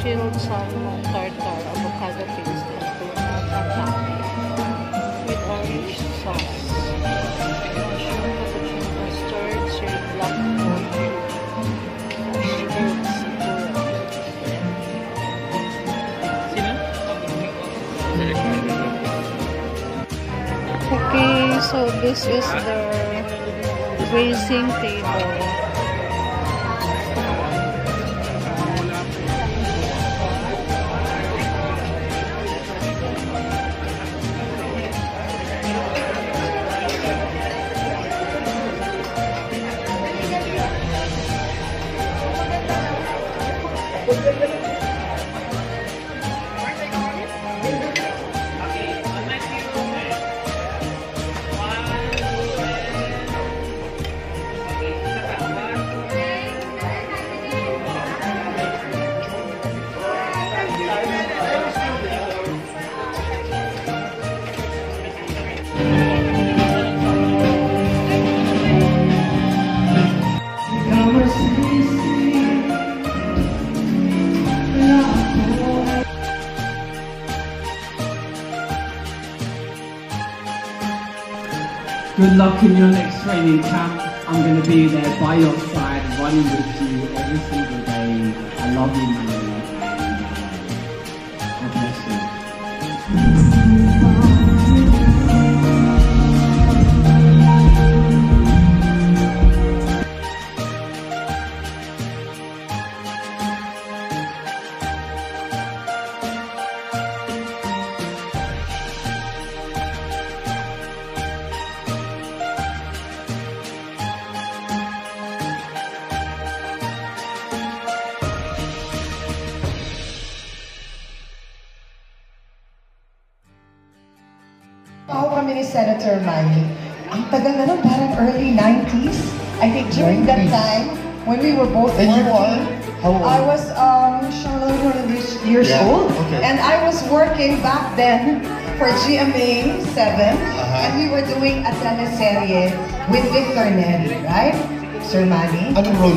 chilled salmon tartar, avocado paste, and tuna tataki with orange sauce. Mushroom cappuccino mustard, served black pork cube, fresh herbs, okay, so this is the grazing table. Good luck in your next training camp. I'm going to be there by your side, running with you every single day. I love you, man. God bless you. Ako kami ni Senator Manny. Ang tagal na nun, parang early 90s. I think during that time, when we were both And you working, are? How old? I was years old. Okay. And I was working back then for GMA 7. And we were doing a teleserye with Victor Neri, right? Sir Manny? Anong role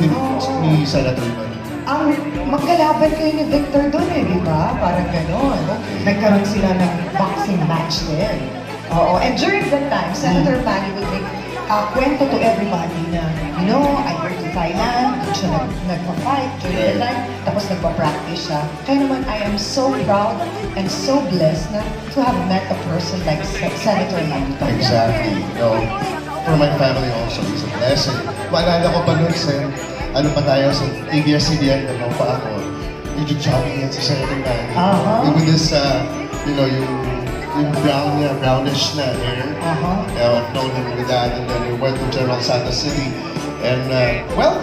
ni Senator Manny? Ang magkalaban kayo ni Victor doon eh, di ba? Parang gano'n. Nagkaroon sila ng boxing match din. Oo. And during that time, Senator Manny would make kwento to everybody na, you know, I went to Thailand, doon siya nagpa-fight during that time, tapos nagpa-practice siya. Kaya naman, I am so proud and so blessed na to have met a person like Senator Manny. Exactly. No, for my family also, it's a blessing. Maalala ko pa nun, Sen, ano pa tayo sa ABS-CBN, naman pa ako, medyo jogging yan sa Senator Manny. With this, you know, yung brownish na hair. I've known him with that, and then we went to General Santos City. And, well,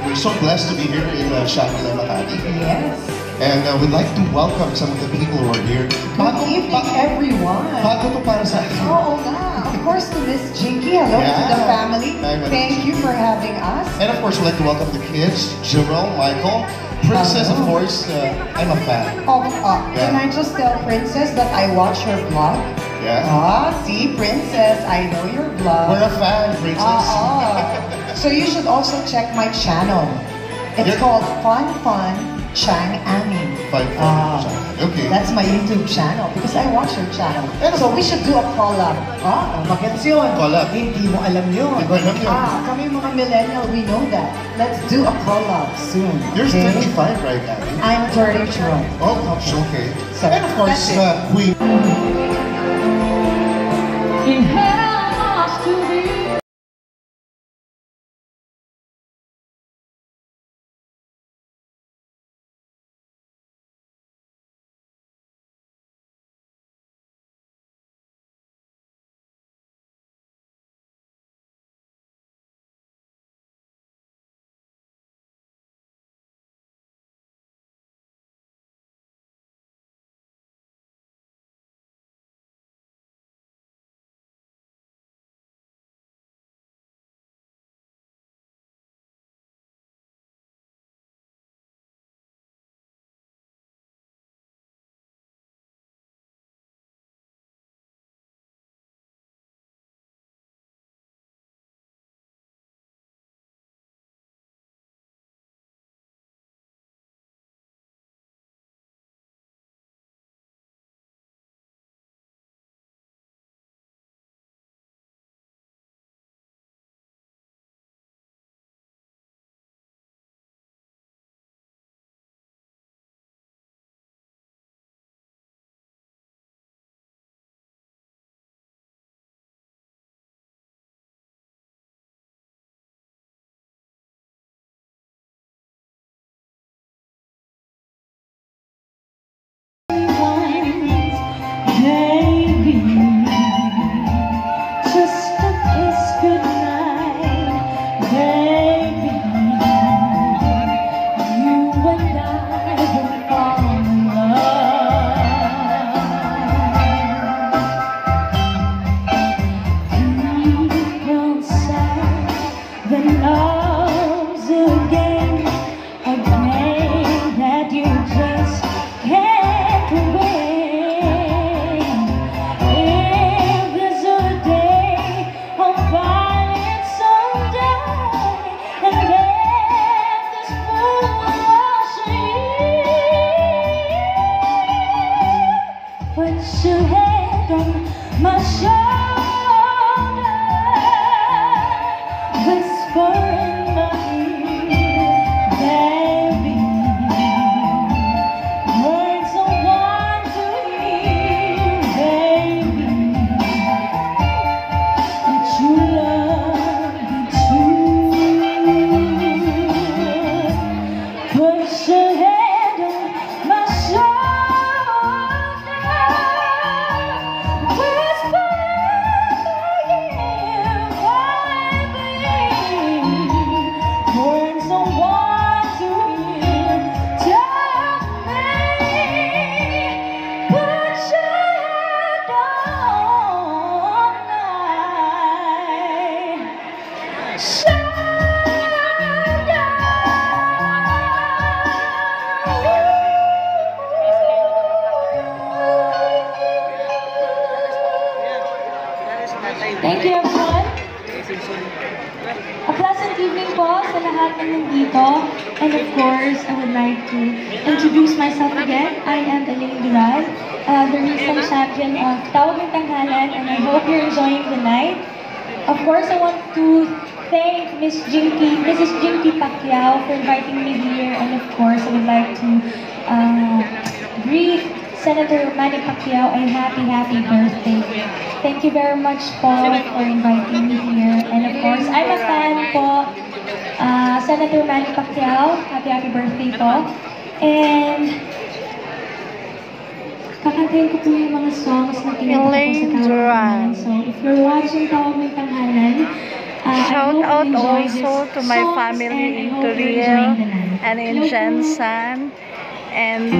we're so blessed to be here in Shangri-La, Makati. Yes. And we'd like to welcome some of the people who are here. Good evening, everyone. Bago to para sa akin. Oo nga. Of course, to Miss Jinky. Hello to the family. Thank you for having us. And of course, we'd like to welcome the kids, Jerome, Michael, Princess, of course. I'm a fan. Can I just tell Princess that I watch her vlog? Yeah. See, Princess, I know your vlog. We're a fan, Princess. So you should also check my channel. It's called Fun Chang Ami. Okay. That's my YouTube channel because I watch your channel. So we should do a collab. Magets yun. Collab. Hindi mo alam yun. Hindi ko alam yun. Kami mga millennial, we know that. Let's do a collab soon. You're 35 right now. I'm 32. Oh, okay. So, and of course, Queen. Put your hand on my shoulder, whisper again, baby, want someone to hear. Tell me, put your hand on my shoulder. Thank you, everyone. A pleasant evening po sa lahat ng nandito. And of course, I would like to introduce myself again. I am Elaine Duran, the recent champion of Tawag ng Tanghalan, and I hope you're enjoying the night. Of course, I want to thank Mrs. Jinky Pacquiao for inviting me here. And of course, I would like to greet Senator Manny Pacquiao a happy birthday. Thank you very much po for inviting me here. And of course, I'm a fan po. Senator Manny Pacquiao, happy birthday po. And kakantayin ko po yung mga songs na kinanta ko sa Tawag. So if you're watching Tawag ng Tanghalan, Shout out also to my family in Korea and in Jensan and